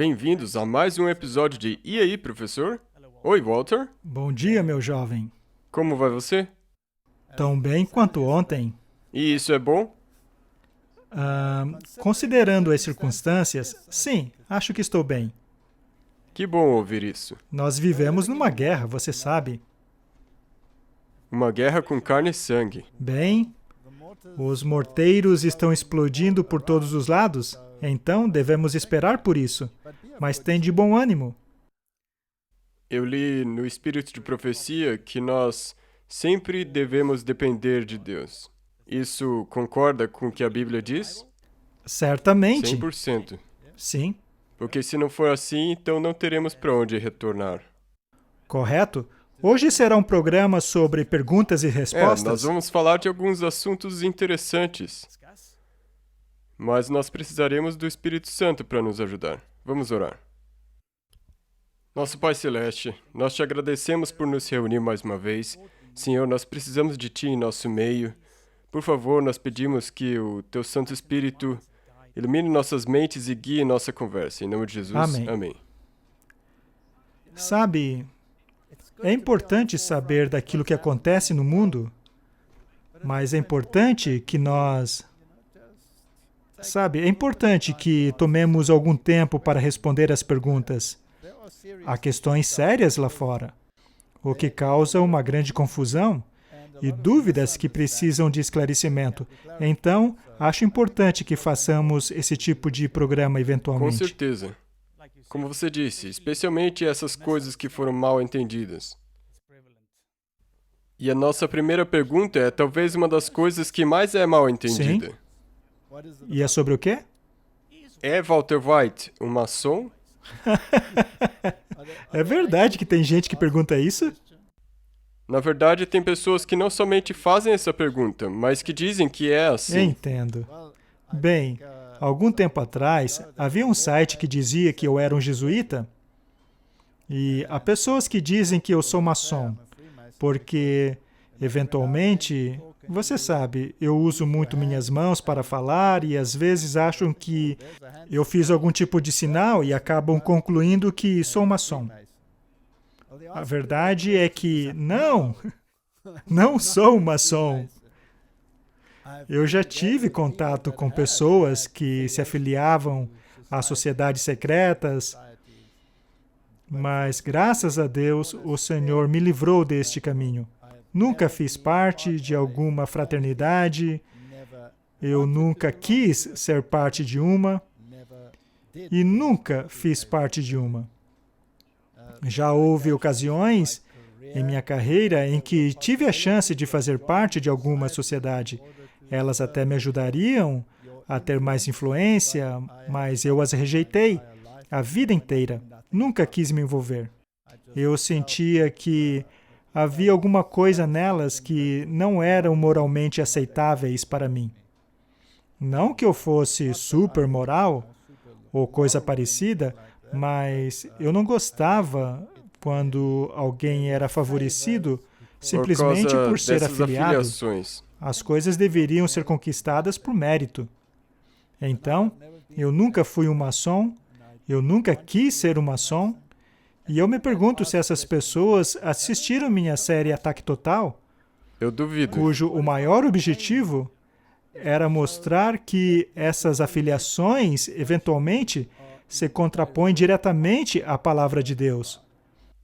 bem-vindos a mais um episódio de E aí, professor? Oi, Walter. Bom dia, meu jovem. Como vai você? Tão bem quanto ontem. E isso é bom? Considerando as circunstâncias, sim, acho que estou bem. Que bom ouvir isso. Nós vivemos numa guerra, você sabe. Uma guerra com carne e sangue. Bem, os morteiros estão explodindo por todos os lados, então devemos esperar por isso. Mas tem de bom ânimo. Eu li no Espírito de Profecia que nós sempre devemos depender de Deus. Isso concorda com o que a Bíblia diz? Certamente. 100%. Sim, Porque se não for assim, então não teremos para onde retornar. correto. Hoje será um programa sobre perguntas e Nós respostas. vamos falar de alguns assuntos interessantes. Mas nós precisaremos do Espírito Santo para nos ajudar. Vamos orar. Nosso Pai Celeste, nós te agradecemos por nos reunir mais uma vez. Senhor, nós precisamos de Ti em nosso meio. Por favor, nós pedimos que o Teu Santo Espírito ilumine nossas mentes e guie nossa conversa. Em nome de Jesus, Amém. amém. Sabe, é importante saber daquilo que acontece no mundo, mas é importante que é importante que tomemos algum tempo para responder as perguntas. Há questões sérias lá fora, o que causa uma grande confusão e dúvidas que precisam de esclarecimento. Então, acho importante que façamos esse tipo de programa Com eventualmente. certeza. Como você disse, especialmente essas coisas que foram mal entendidas. E a nossa primeira pergunta é talvez uma das coisas que mais é mal entendida. E é sobre o quê? É Walter White um maçom? É verdade que tem gente que pergunta isso? Na verdade, tem pessoas que não somente fazem essa pergunta, mas que dizem que é assim. Entendo. Bem, algum tempo atrás, havia um site que dizia que eu era um jesuíta, e há pessoas que dizem que eu sou maçom, porque, eventualmente, você sabe, eu uso muito minhas mãos para falar e às vezes acham que eu fiz algum tipo de sinal e acabam concluindo que sou maçom. A verdade é que não sou maçom. Eu já tive contato com pessoas que se afiliavam a sociedades secretas, mas, graças a Deus, o Senhor me livrou deste caminho. Nunca fiz parte de alguma fraternidade, eu nunca quis ser parte de uma e nunca fiz parte de uma. Já houve ocasiões em minha carreira em que tive a chance de fazer parte de alguma sociedade. Elas até me ajudariam a ter mais influência, mas eu as rejeitei a vida inteira. Nunca quis me envolver. Eu sentia que havia alguma coisa nelas que não eram moralmente aceitáveis para mim. Não que eu fosse super moral ou coisa parecida, mas eu não gostava quando alguém era favorecido simplesmente por ser dessas afiliado. afiliações. As coisas deveriam ser conquistadas por mérito. Então, eu nunca fui um maçom, eu nunca quis ser um maçom, e eu me pergunto se essas pessoas assistiram minha série Ataque Total, Eu duvido. cujo o maior objetivo era mostrar que essas afiliações, eventualmente, se contrapõem diretamente à palavra de Deus.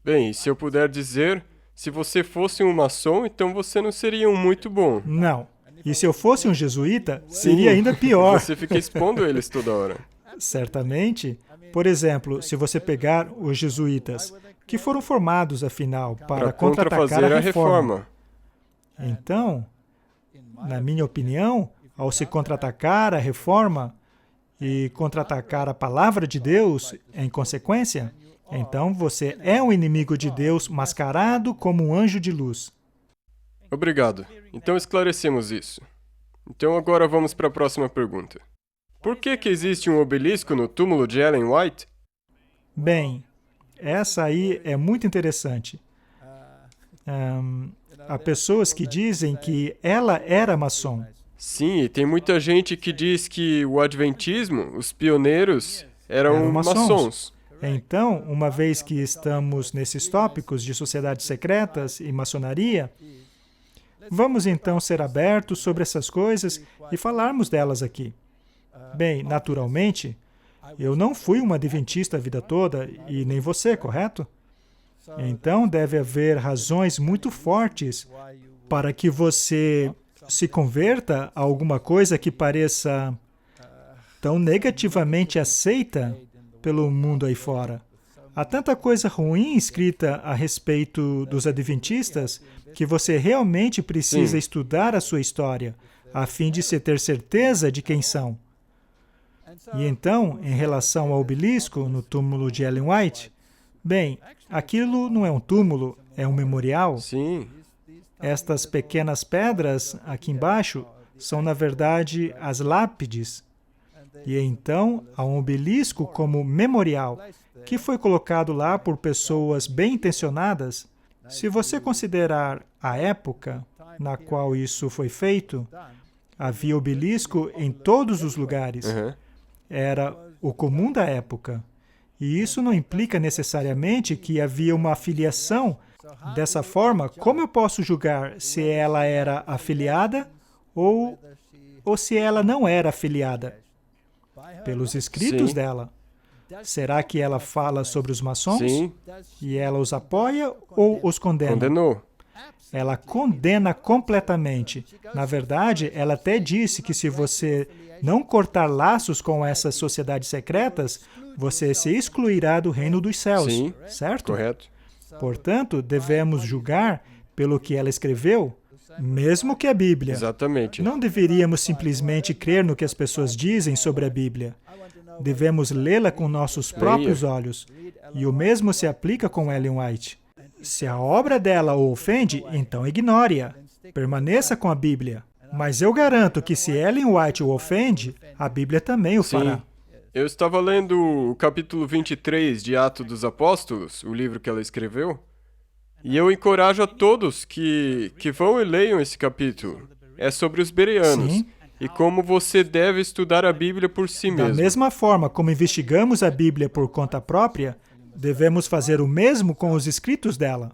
Bem, se eu puder dizer, se você fosse um maçom, então você não seria um muito bom. Não. E se eu fosse um jesuíta, seria ainda pior. Você fica expondo eles toda hora. Certamente. Por exemplo, se você pegar os jesuítas, que foram formados, afinal, para contra-atacar contrafazer a a reforma. reforma. Então, na minha opinião, ao se contra-atacar a reforma e contra-atacar a palavra de Deus, em consequência, então você é um inimigo de Deus mascarado como um anjo de luz. Obrigado. Então esclarecemos isso. Então agora vamos para a próxima pergunta. Por que existe um obelisco no túmulo de Ellen White? Bem, essa aí é muito interessante. Há pessoas que dizem que ela era maçom. Sim, e tem muita gente que diz que o Adventismo, os pioneiros, eram maçons. Então, uma vez que estamos nesses tópicos de sociedades secretas e maçonaria, vamos então ser abertos sobre essas coisas e falarmos delas aqui. Bem, naturalmente, eu não fui um adventista a vida toda, e nem você, correto? Então, deve haver razões muito fortes para que você se converta a alguma coisa que pareça tão negativamente aceita pelo mundo aí fora. Há tanta coisa ruim escrita a respeito dos adventistas que você realmente precisa estudar a sua história, a fim de se ter certeza de quem são. E então, em relação ao obelisco no túmulo de Ellen White, bem, aquilo não é um túmulo, é um memorial. Sim. Estas pequenas pedras aqui embaixo são, na verdade, as lápides. E então, há um obelisco como memorial, que foi colocado lá por pessoas bem intencionadas. Se você considerar a época na qual isso foi feito, havia obelisco em todos os lugares. Era o comum da época. E isso não implica necessariamente que havia uma afiliação. Dessa forma, como eu posso julgar se ela era afiliada ou se ela não era afiliada? Pelos escritos dela. Será que ela fala sobre os maçons? Sim. E ela os apoia ou os condena? Condenou. Ela condena completamente. Na verdade, ela até disse que se você não cortar laços com essas sociedades secretas, você se excluirá do reino dos céus. Sim. Certo? Correto. Portanto, devemos julgar pelo que ela escreveu, mesmo que a Bíblia. Exatamente. Não deveríamos simplesmente crer no que as pessoas dizem sobre a Bíblia. Devemos lê-la com nossos próprios olhos. E o mesmo se aplica com Ellen White. Se a obra dela o ofende, então ignore-a. Permaneça com a Bíblia. Mas eu garanto que se Ellen White o ofende, a Bíblia também o fará. Sim. Eu estava lendo o capítulo 23 de Atos dos Apóstolos, o livro que ela escreveu, e eu encorajo a todos que vão e leiam esse capítulo. É sobre os bereanos. Sim. E como você deve estudar a Bíblia por si Da mesmo. mesma forma como investigamos a Bíblia por conta própria, devemos fazer o mesmo com os escritos dela.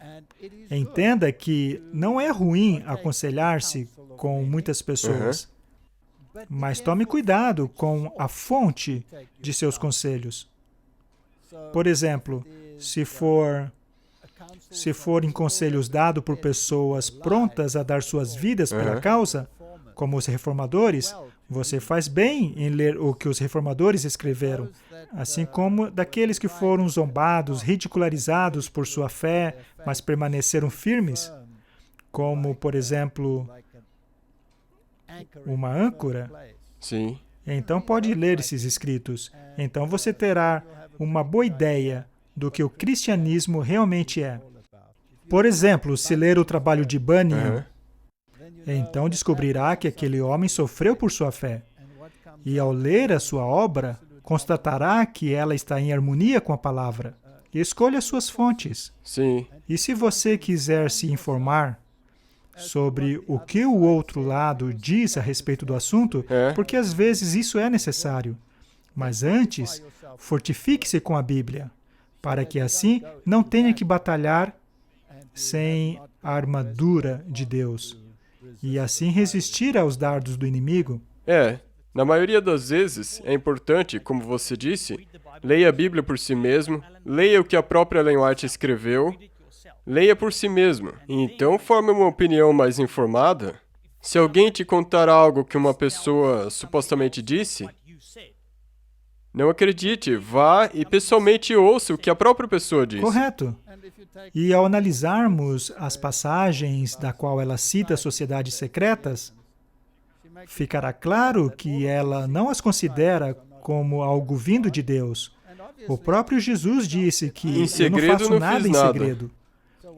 Entenda que não é ruim aconselhar-se com muitas pessoas, mas tome cuidado com a fonte de seus conselhos. Por exemplo, se forem conselhos dados por pessoas prontas a dar suas vidas pela causa, como os reformadores, você faz bem em ler o que os reformadores escreveram, assim como daqueles que foram zombados, ridicularizados por sua fé, mas permaneceram firmes, como, por exemplo, uma âncora. Sim. Então pode ler esses escritos. Então você terá uma boa ideia do que o cristianismo realmente é. Por exemplo, se ler o trabalho de Bunyan, então descobrirá que aquele homem sofreu por sua fé. E ao ler a sua obra, constatará que ela está em harmonia com a palavra. Escolha suas fontes. Sim. E se você quiser se informar sobre o que o outro lado diz a respeito do assunto, porque às vezes isso é necessário. Mas antes, fortifique-se com a Bíblia, para que assim não tenha que batalhar sem a armadura de Deus, e assim resistir aos dardos do inimigo. Na maioria das vezes, é importante, como você disse, leia a Bíblia por si mesmo, leia o que a própria Ellen White escreveu, leia por si mesmo, e então forme uma opinião mais informada. Se alguém te contar algo que uma pessoa supostamente disse, não acredite, vá e pessoalmente ouça o que a própria pessoa disse. Correto. E ao analisarmos as passagens da qual ela cita sociedades secretas, ficará claro que ela não as considera como algo vindo de Deus. O próprio Jesus disse que eu não faço nada em segredo.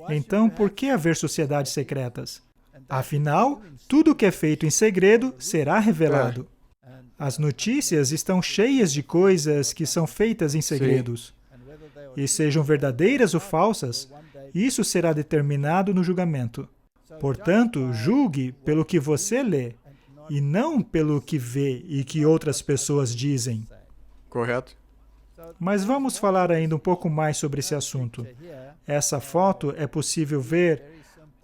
Então, por que haver sociedades secretas? Afinal, tudo que é feito em segredo será revelado. As notícias estão cheias de coisas que são feitas em segredos. E sejam verdadeiras ou falsas, isso será determinado no julgamento. Portanto, julgue pelo que você lê, e não pelo que vê e que outras pessoas dizem. Correto. Mas vamos falar ainda um pouco mais sobre esse assunto. Essa foto é possível ver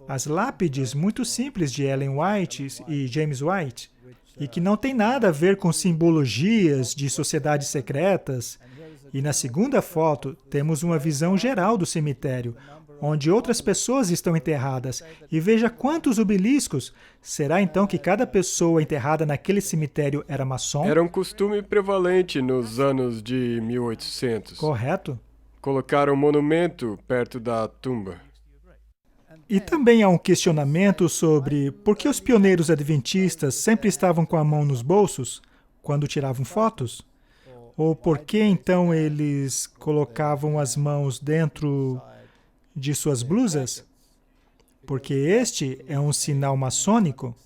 as lápides muito simples de Ellen White e James White, e que não tem nada a ver com simbologias de sociedades secretas. E na segunda foto, temos uma visão geral do cemitério, onde outras pessoas estão enterradas. E veja quantos obeliscos! Será então que cada pessoa enterrada naquele cemitério era maçom? Era um costume prevalente nos anos de 1800. Correto? Colocar um monumento perto da tumba. E também há um questionamento sobre por que os pioneiros adventistas sempre estavam com a mão nos bolsos quando tiravam fotos? Ou por que então eles colocavam as mãos dentro de suas blusas? Porque este é um sinal maçônico.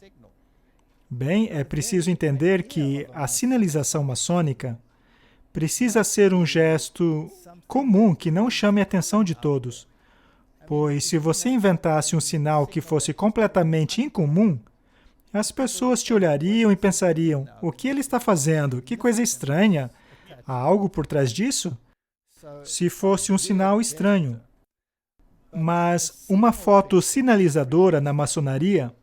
Bem, é preciso entender que a sinalização maçônica precisa ser um gesto comum que não chame a atenção de todos. Pois se você inventasse um sinal que fosse completamente incomum, as pessoas te olhariam e pensariam, o que ele está fazendo? Que coisa estranha! Há algo por trás disso? Se fosse um sinal estranho. Mas uma foto sinalizadora na maçonaria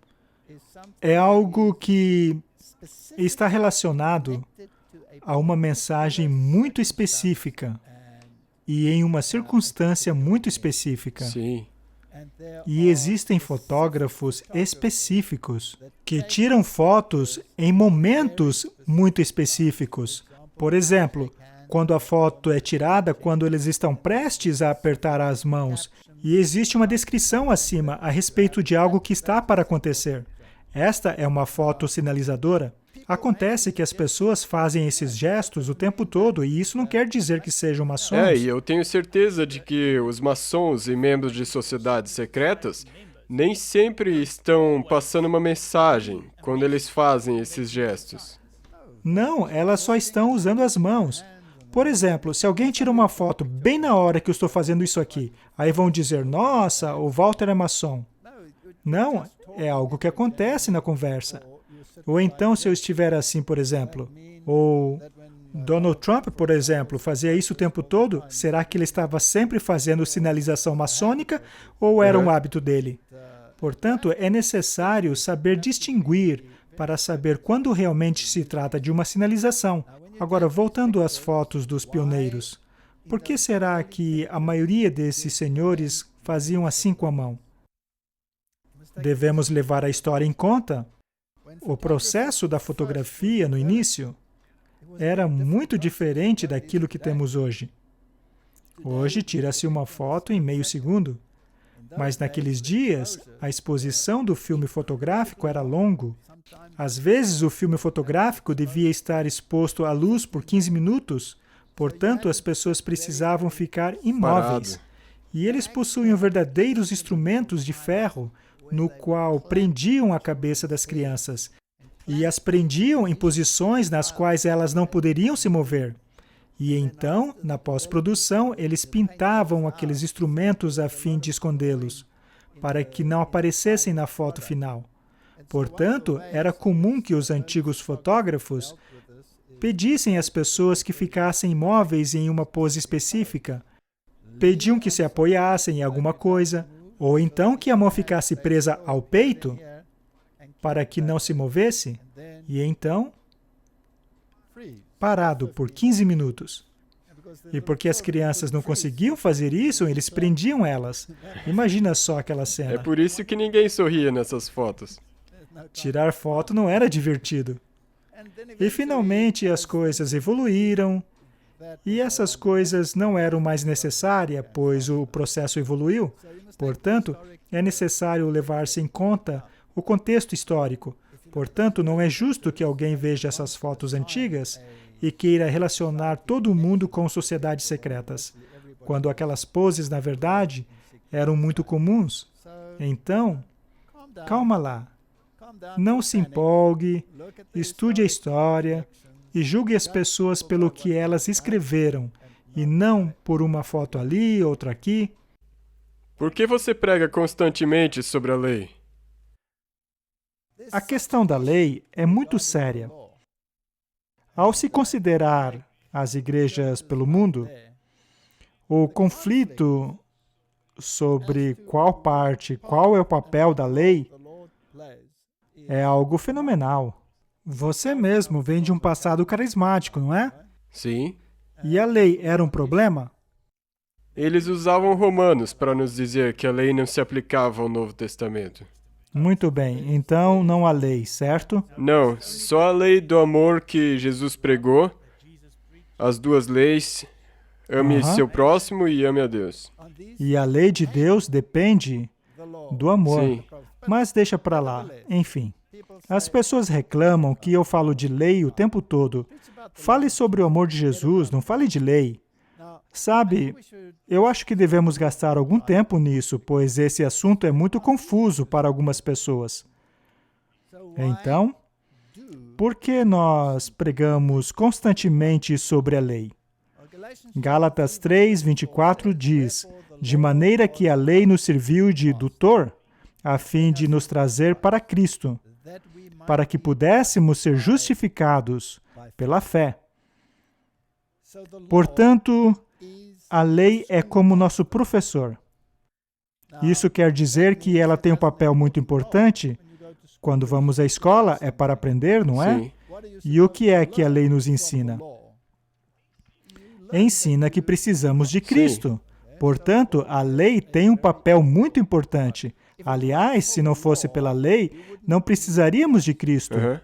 é algo que está relacionado a uma mensagem muito específica e em uma circunstância muito específica. Sim. E existem fotógrafos específicos que tiram fotos em momentos muito específicos. Por exemplo, quando a foto é tirada quando eles estão prestes a apertar as mãos, e existe uma descrição acima a respeito de algo que está para acontecer. Esta é uma foto sinalizadora. Acontece que as pessoas fazem esses gestos o tempo todo, e isso não quer dizer que sejam maçons. E eu tenho certeza de que os maçons e membros de sociedades secretas nem sempre estão passando uma mensagem quando eles fazem esses gestos. Não, elas só estão usando as mãos. Por exemplo, se alguém tira uma foto bem na hora que eu estou fazendo isso aqui, aí vão dizer, nossa, o Walter é maçom. Não, é algo que acontece na conversa. Ou então, se eu estiver assim, por exemplo, ou Donald Trump, por exemplo, fazia isso o tempo todo, será que ele estava sempre fazendo sinalização maçônica ou era um hábito dele? Portanto, é necessário saber distinguir para saber quando realmente se trata de uma sinalização. Agora, voltando às fotos dos pioneiros, por que será que a maioria desses senhores faziam assim com a mão? Devemos levar a história em conta. O processo da fotografia no início era muito diferente daquilo que temos hoje. Hoje, tira-se uma foto em meio segundo. Mas naqueles dias, a exposição do filme fotográfico era longo. Às vezes, o filme fotográfico devia estar exposto à luz por 15 minutos, portanto, as pessoas precisavam ficar imóveis. E eles possuíam verdadeiros instrumentos de ferro, no qual prendiam a cabeça das crianças, e as prendiam em posições nas quais elas não poderiam se mover. E então, na pós-produção, eles pintavam aqueles instrumentos a fim de escondê-los, para que não aparecessem na foto final. Portanto, era comum que os antigos fotógrafos pedissem às pessoas que ficassem imóveis em uma pose específica, pediam que se apoiassem em alguma coisa, ou então que a mão ficasse presa ao peito, para que não se movesse, e então parado por 15 minutos. E porque as crianças não conseguiam fazer isso, eles prendiam elas. Imagina só aquela É cena. por isso que ninguém sorria nessas fotos. Tirar foto não era divertido. E finalmente as coisas evoluíram, e essas coisas não eram mais necessárias, pois o processo evoluiu. Portanto, é necessário levar-se em conta o contexto histórico. Portanto, não é justo que alguém veja essas fotos antigas e queira relacionar todo mundo com sociedades secretas, quando aquelas poses, na verdade, eram muito comuns. Então, calma lá. Não se empolgue, estude a história e julgue as pessoas pelo que elas escreveram, e não por uma foto ali, outra aqui. Por que você prega constantemente sobre a lei? A questão da lei é muito séria. Ao se considerar as igrejas pelo mundo, o conflito sobre qual é o papel da lei, é algo fenomenal. Você mesmo vem de um passado carismático, não é? Sim. E a lei era um problema? Eles usavam Romanos para nos dizer que a lei não se aplicava ao Novo Testamento. Muito bem, então não há lei, certo? Não, só a lei do amor que Jesus pregou, as duas leis, ame seu próximo e ame a Deus. E a lei de Deus depende do amor. Sim. Mas deixa para lá, enfim. As pessoas reclamam que eu falo de lei o tempo todo. Fale sobre o amor de Jesus, não fale de lei. Sabe, eu acho que devemos gastar algum tempo nisso, pois esse assunto é muito confuso para algumas pessoas. Então, por que nós pregamos constantemente sobre a lei? Gálatas 3:24 diz, de maneira que a lei nos serviu de tutor, a fim de nos trazer para Cristo, para que pudéssemos ser justificados pela fé. Portanto, a lei é como nosso professor. Isso quer dizer que ela tem um papel muito importante. Quando vamos à escola, é para aprender, não é? Sim. E o que é que a lei nos ensina? Ensina que precisamos de Cristo. Portanto, a lei tem um papel muito importante. Aliás, se não fosse pela lei, não precisaríamos de Cristo. Aham.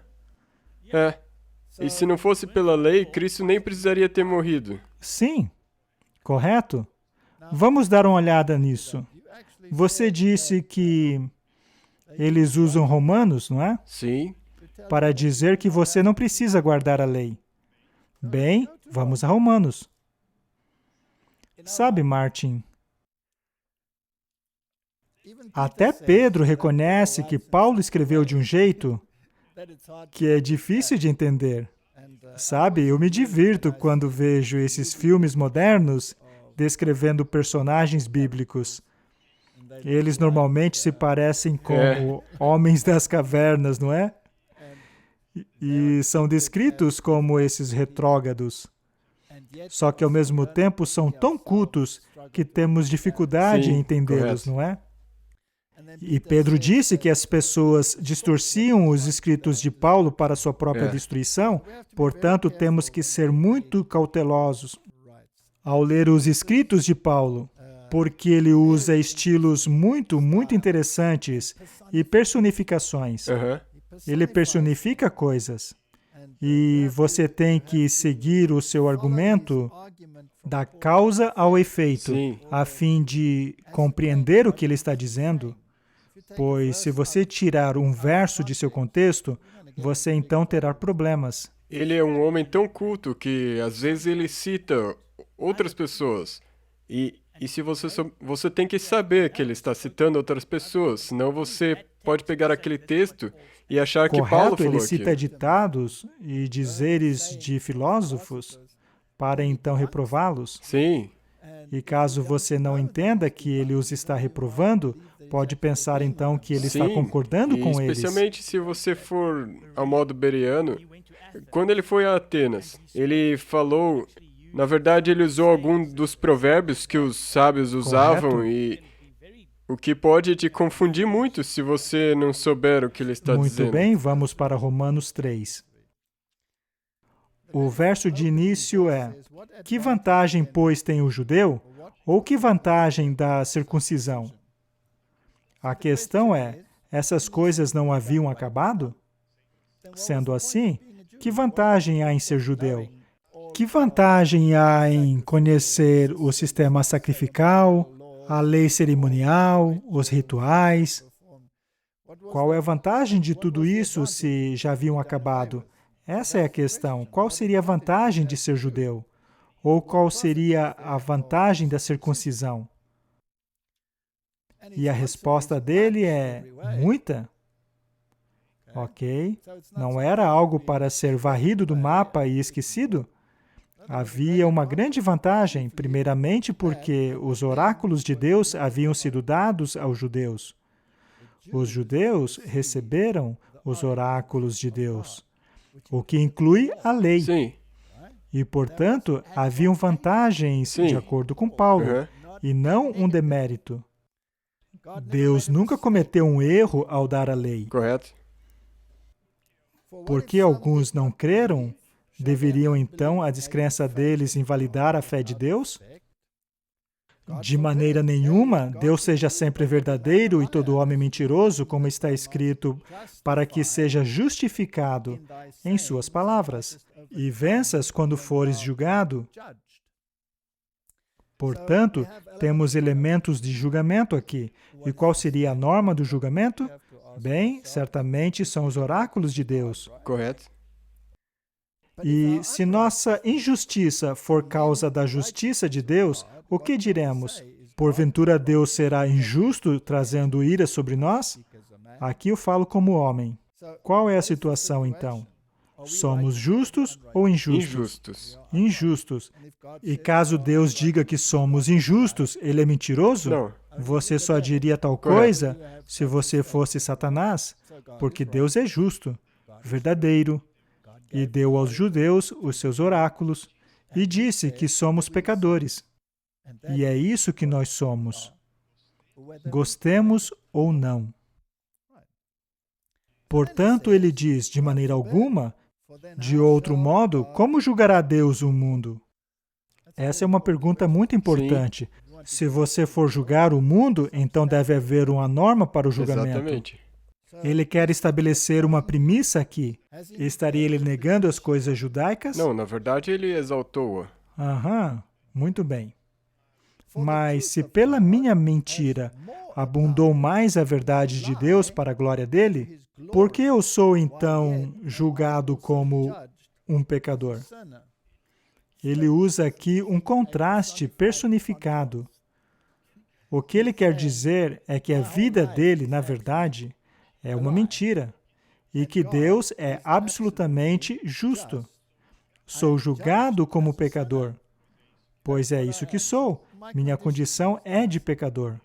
É. E se não fosse pela lei, Cristo nem precisaria ter morrido. Sim, correto? Vamos dar uma olhada nisso. Você disse que eles usam Romanos, não é? Sim. Para dizer que você não precisa guardar a lei. Bem, vamos a Romanos. Sabe, Martin, até Pedro reconhece que Paulo escreveu de um jeito que é difícil de entender. Sabe, eu me divirto quando vejo esses filmes modernos descrevendo personagens bíblicos. Eles normalmente se parecem com homens das cavernas, não é? E são descritos como esses retrógrados. Só que, ao mesmo tempo, são tão cultos que temos dificuldade em entendê-los, não é? E Pedro disse que as pessoas distorciam os escritos de Paulo para sua própria destruição, portanto, temos que ser muito cautelosos ao ler os escritos de Paulo, porque ele usa estilos muito interessantes e personificações. Aham. Ele personifica coisas. E você tem que seguir o seu argumento da causa ao efeito, Sim. a fim de compreender o que ele está dizendo. Pois se você tirar um verso de seu contexto, você então terá problemas. Ele é um homem tão culto que às vezes ele cita outras pessoas. E se você tem que saber que ele está citando outras pessoas, senão você pode pegar aquele texto e achar que Paulo Correto, falou ele cita aquilo. ditados e dizeres de filósofos para então reprová-los. Sim. E caso você não entenda que ele os está reprovando, pode pensar então que ele está concordando com eles. Especialmente se você for ao modo bereano. Quando ele foi a Atenas, ele falou, na verdade ele usou algum dos provérbios que os sábios usavam. Correto. E o que pode te confundir muito se você não souber o que ele está Muito dizendo. bem, vamos para Romanos 3. O verso de início é: que vantagem, pois, tem o judeu? Ou que vantagem da circuncisão? A questão é, essas coisas não haviam acabado? Sendo assim, que vantagem há em ser judeu? Que vantagem há em conhecer o sistema sacrificial, a lei cerimonial, os rituais? Qual é a vantagem de tudo isso se já haviam acabado? Essa é a questão. Qual seria a vantagem de ser judeu? Ou qual seria a vantagem da circuncisão? E a resposta dele é muita. Ok. Não era algo para ser varrido do mapa e esquecido? Havia uma grande vantagem, primeiramente porque os oráculos de Deus haviam sido dados aos judeus. Os judeus receberam os oráculos de Deus, o que inclui a lei. Sim. E, portanto, haviam vantagens, Sim. de acordo com Paulo, Uhum. e não um demérito. Deus nunca cometeu um erro ao dar a lei. Correto? Porque alguns não creram, deveriam então a descrença deles invalidar a fé de Deus? De maneira nenhuma, Deus seja sempre verdadeiro e todo homem mentiroso, como está escrito, para que seja justificado em suas palavras, e venças quando fores julgado. Portanto, temos elementos de julgamento aqui. E qual seria a norma do julgamento? Bem, certamente são os oráculos de Deus. Correto? E se nossa injustiça for causa da justiça de Deus, o que diremos? Porventura Deus será injusto, trazendo ira sobre nós? Aqui eu falo como homem. Qual é a situação, então? Somos justos ou injustos? Injustos. Injustos. E caso Deus diga que somos injustos, ele é mentiroso? Não. Você só diria tal coisa se você fosse Satanás? Porque Deus é justo, verdadeiro, e deu aos judeus os seus oráculos, e disse que somos pecadores. E é isso que nós somos, gostemos ou não. Portanto, ele diz, de maneira alguma, de outro modo, como julgará Deus o mundo? Essa é uma pergunta muito importante. Se você for julgar o mundo, então deve haver uma norma para o julgamento. Exatamente. Ele quer estabelecer uma premissa aqui. Estaria ele negando as coisas judaicas? Não, na verdade ele exaltou-a. Aham, muito bem. Mas se pela minha mentira abundou mais a verdade de Deus para a glória dele, por que eu sou então julgado como um pecador? Ele usa aqui um contraste personificado. O que ele quer dizer é que a vida dele, na verdade, é uma mentira e que Deus é absolutamente justo. Sou julgado como pecador, pois é isso que sou. Minha condição é de pecador.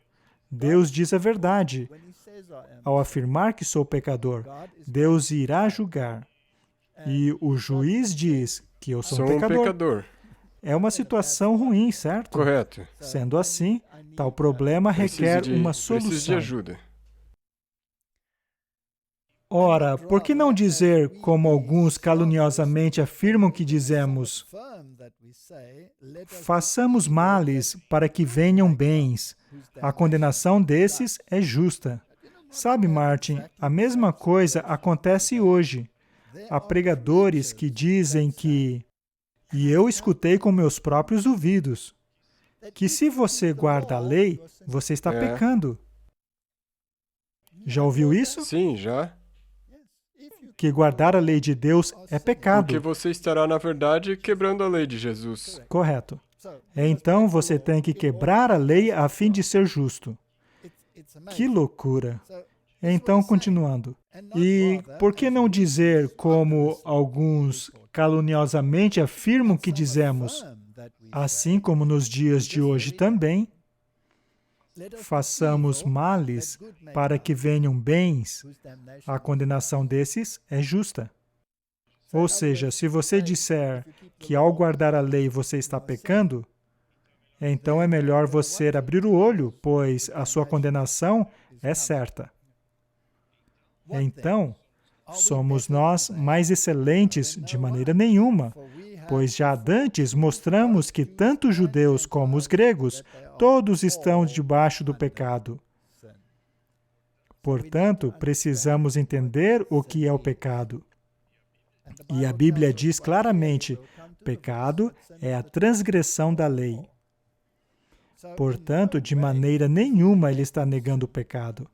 Deus diz a verdade. Ao afirmar que sou pecador, Deus irá julgar. E o juiz diz que eu sou um pecador. É uma situação ruim, certo? Correto. Sendo assim, tal problema requer uma Preciso de solução. ajuda. Ora, por que não dizer, como alguns caluniosamente afirmam que dizemos, façamos males para que venham bens. A condenação desses é justa. Sabe, Martin, a mesma coisa acontece hoje. Há pregadores que dizem que, e eu escutei com meus próprios ouvidos, que se você guarda a lei, você está pecando. Já ouviu isso? Sim, já. Que guardar a lei de Deus é pecado. Porque você estará, na verdade, quebrando a lei de Jesus. Correto. Então você tem que quebrar a lei a fim de ser justo. Que loucura! Então, continuando. E por que não dizer, como alguns caluniosamente afirmam que dizemos, assim como nos dias de hoje também, façamos males para que venham bens, a condenação desses é justa. Ou seja, se você disser que ao guardar a lei você está pecando, então é melhor você abrir o olho, pois a sua condenação é certa. Então, somos nós mais excelentes de maneira nenhuma, pois já dantes mostramos que tanto os judeus como os gregos, todos estão debaixo do pecado. Portanto, precisamos entender o que é o pecado. E a Bíblia diz claramente, pecado é a transgressão da lei. Portanto, de maneira nenhuma ele está negando o pecado.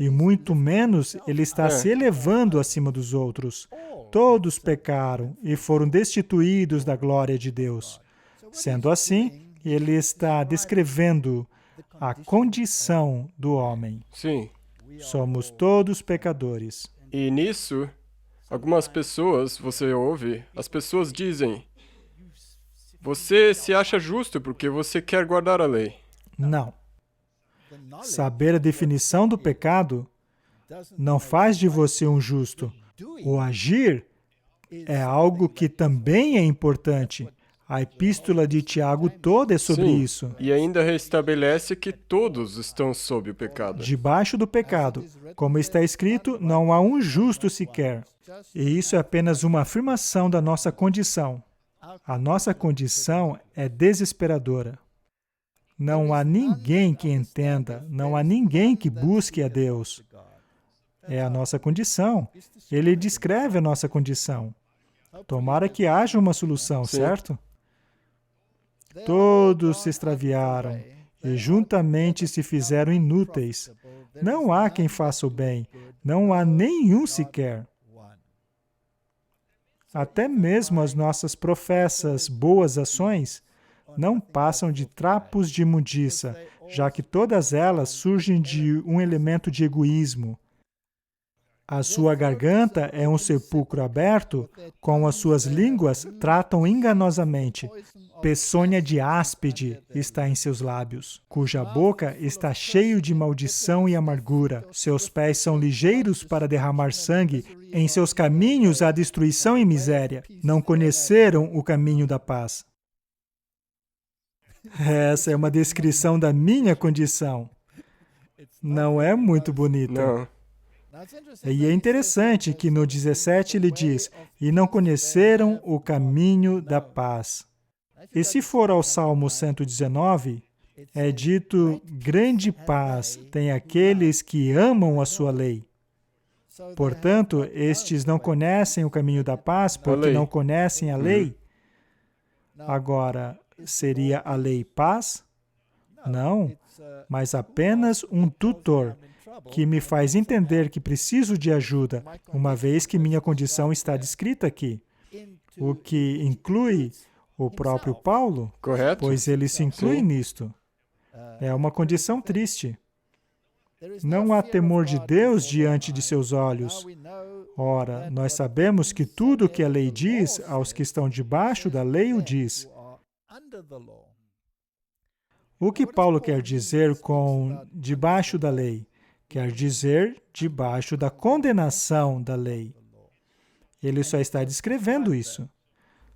E muito menos ele está se elevando acima dos outros. Todos pecaram e foram destituídos da glória de Deus. Sendo assim, ele está descrevendo a condição do homem. Sim. Somos todos pecadores. E nisso, algumas pessoas, você ouve, as pessoas dizem, você se acha justo porque você quer guardar a lei. Não. Saber a definição do pecado não faz de você um justo. O agir é algo que também é importante. A epístola de Tiago toda é sobre Sim, isso. e ainda restabelece que todos estão sob o pecado. Debaixo do pecado. Como está escrito, não há um justo sequer. E isso é apenas uma afirmação da nossa condição. A nossa condição é desesperadora. Não há ninguém que entenda, não há ninguém que busque a Deus. É a nossa condição. Ele descreve a nossa condição. Tomara que haja uma solução, Sim. certo? Todos se extraviaram e juntamente se fizeram inúteis. Não há quem faça o bem, não há nenhum sequer. Até mesmo as nossas professas boas ações não passam de trapos de imundícia, já que todas elas surgem de um elemento de egoísmo. A sua garganta é um sepulcro aberto, com as suas línguas tratam enganosamente. Peçonha de áspide está em seus lábios, cuja boca está cheio de maldição e amargura. Seus pés são ligeiros para derramar sangue, em seus caminhos há destruição e miséria. Não conheceram o caminho da paz. Essa é uma descrição da minha condição. Não é muito bonita. Não. E é interessante que no 17 ele diz, e não conheceram o caminho da paz. E se for ao Salmo 119, é dito, grande paz tem aqueles que amam a sua lei. Portanto, estes não conhecem o caminho da paz porque não conhecem a lei. Agora, seria a lei paz? Não, mas apenas um tutor que me faz entender que preciso de ajuda, uma vez que minha condição está descrita aqui. O que inclui o próprio Paulo, Correto? pois ele se inclui Sim. nisto. É uma condição triste. Não há temor de Deus diante de seus olhos. Ora, nós sabemos que tudo o que a lei diz, aos que estão debaixo da lei o diz. O que Paulo quer dizer com debaixo da lei? Quer dizer debaixo da condenação da lei. Ele só está descrevendo isso.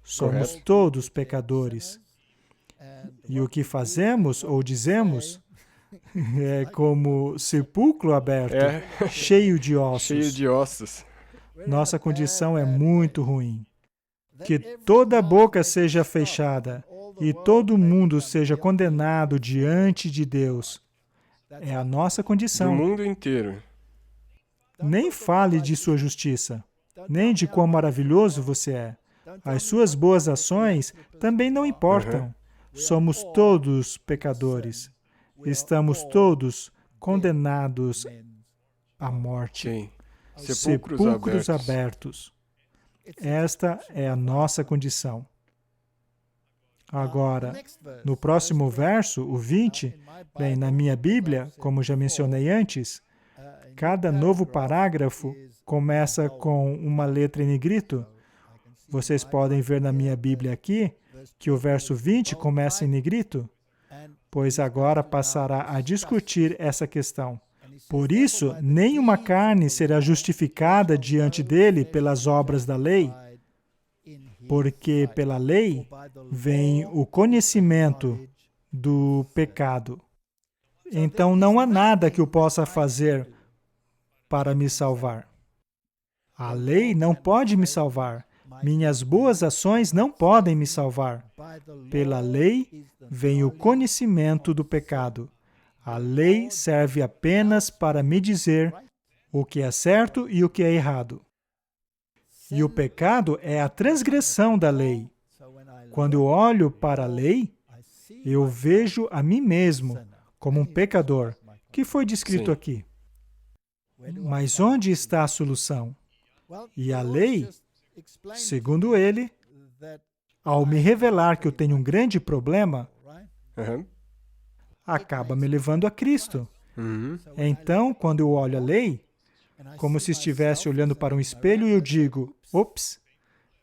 Somos Correto. todos pecadores. E o que fazemos ou dizemos é como sepulcro aberto, cheio de ossos. Cheio de ossos. Nossa condição é muito ruim. Que toda boca seja fechada e todo mundo seja condenado diante de Deus. É a nossa Do condição. mundo inteiro. Nem fale de sua justiça, nem de quão maravilhoso você é. As suas boas ações também não importam. Somos todos pecadores. Estamos todos condenados à morte. Sim. Sepulcros abertos. Esta é a nossa condição. Agora, no próximo verso, o 20, bem, na minha Bíblia, como já mencionei antes, cada novo parágrafo começa com uma letra em negrito. Vocês podem ver na minha Bíblia aqui que o verso 20 começa em negrito, pois agora passará a discutir essa questão. Por isso, nenhuma carne será justificada diante dele pelas obras da lei, porque pela lei vem o conhecimento do pecado. Então não há nada que eu possa fazer para me salvar. A lei não pode me salvar. Minhas boas ações não podem me salvar. Pela lei vem o conhecimento do pecado. A lei serve apenas para me dizer o que é certo e o que é errado. E o pecado é a transgressão da lei. Quando eu olho para a lei, eu vejo a mim mesmo como um pecador, que foi descrito Sim. aqui. Mas onde está a solução? E a lei, segundo ele, ao me revelar que eu tenho um grande problema, Aham. acaba me levando a Cristo. Uhum. Então, quando eu olho a lei, como se estivesse olhando para um espelho, eu digo, ops,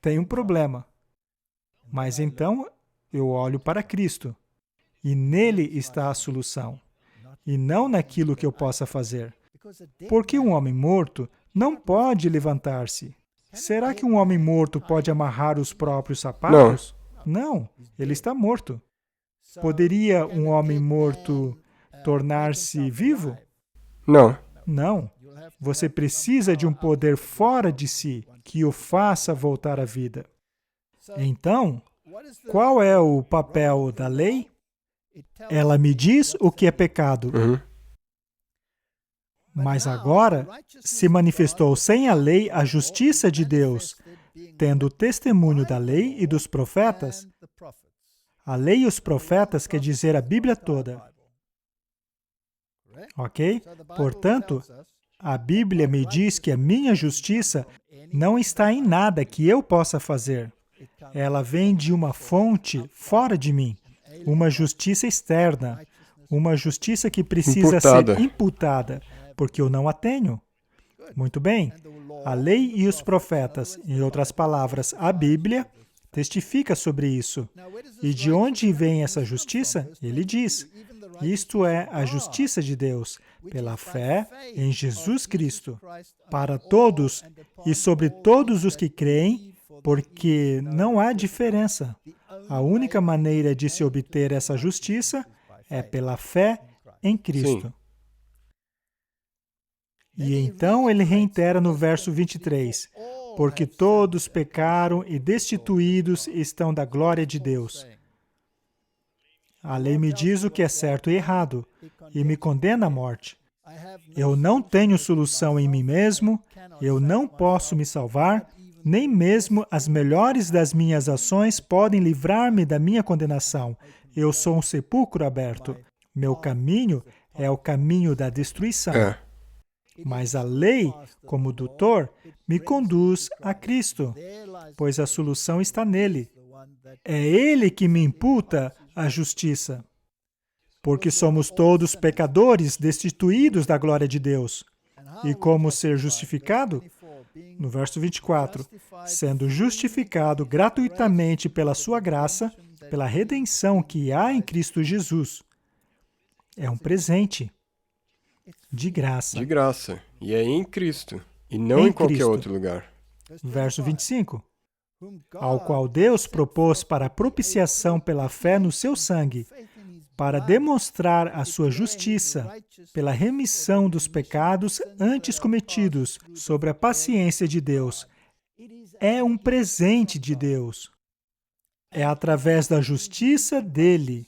tem um problema. Mas então, eu olho para Cristo. E nele está a solução. E não naquilo que eu possa fazer. Porque um homem morto não pode levantar-se. Será que um homem morto pode amarrar os próprios sapatos? Não, ele está morto. Poderia um homem morto tornar-se vivo? Não. Não. Você precisa de um poder fora de si que o faça voltar à vida. Então, qual é o papel da lei? Ela me diz o que é pecado. Mas agora se manifestou sem a lei a justiça de Deus, tendo o testemunho da lei e dos profetas. A lei e os profetas quer dizer a Bíblia toda. Ok? Portanto, a Bíblia me diz que a minha justiça não está em nada que eu possa fazer. Ela vem de uma fonte fora de mim, uma justiça externa, uma justiça que precisa ser imputada, porque eu não a tenho. Muito bem. A lei e os profetas, em outras palavras, a Bíblia, testifica sobre isso. E de onde vem essa justiça? Ele diz, isto é a justiça de Deus, pela fé em Jesus Cristo, para todos e sobre todos os que creem, porque não há diferença. A única maneira de se obter essa justiça é pela fé em Cristo. E então ele reitera no verso 23, porque todos pecaram e destituídos estão da glória de Deus. A lei me diz o que é certo e errado, e me condena à morte. Eu não tenho solução em mim mesmo, eu não posso me salvar, nem mesmo as melhores das minhas ações podem livrar-me da minha condenação. Eu sou um sepulcro aberto. Meu caminho é o caminho da destruição. Mas a lei, como doutor, me conduz a Cristo, pois a solução está nele. É Ele que me imputa a justiça, porque somos todos pecadores destituídos da glória de Deus. E como ser justificado? No verso 24, sendo justificado gratuitamente pela sua graça, pela redenção que há em Cristo Jesus. É um presente. De graça. De graça. E é em Cristo. E não em qualquer outro lugar. Verso 25. Ao qual Deus propôs para a propiciação pela fé no seu sangue, para demonstrar a sua justiça, pela remissão dos pecados antes cometidos, sobre a paciência de Deus. É um presente de Deus. É através da justiça dele.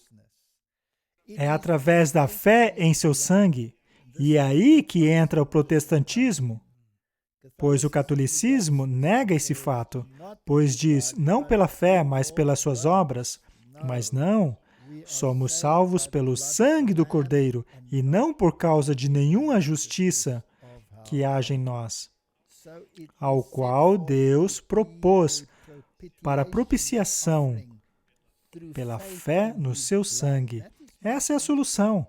É através da fé em seu sangue. E é aí que entra o protestantismo, pois o catolicismo nega esse fato, pois diz, não pela fé, mas pelas suas obras. Mas não, somos salvos pelo sangue do Cordeiro, e não por causa de nenhuma justiça que haja em nós, ao qual Deus propôs para propiciação pela fé no seu sangue. Essa é a solução.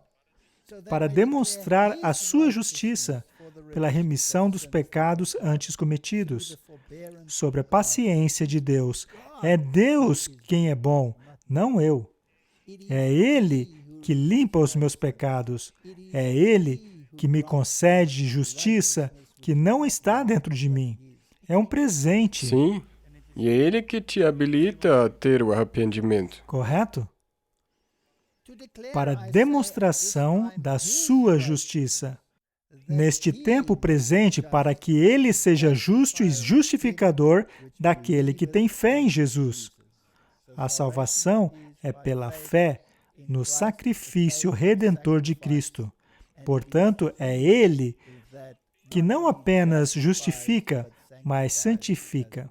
Para demonstrar a sua justiça pela remissão dos pecados antes cometidos, sobre a paciência de Deus. É Deus quem é bom, não eu. É Ele que limpa os meus pecados. É Ele que me concede justiça que não está dentro de mim. É um presente. Sim, e é Ele que te habilita a ter o arrependimento. Correto? Para demonstração da sua justiça. Neste tempo presente, para que Ele seja justo e justificador daquele que tem fé em Jesus. A salvação é pela fé no sacrifício redentor de Cristo. Portanto, é Ele que não apenas justifica, mas santifica.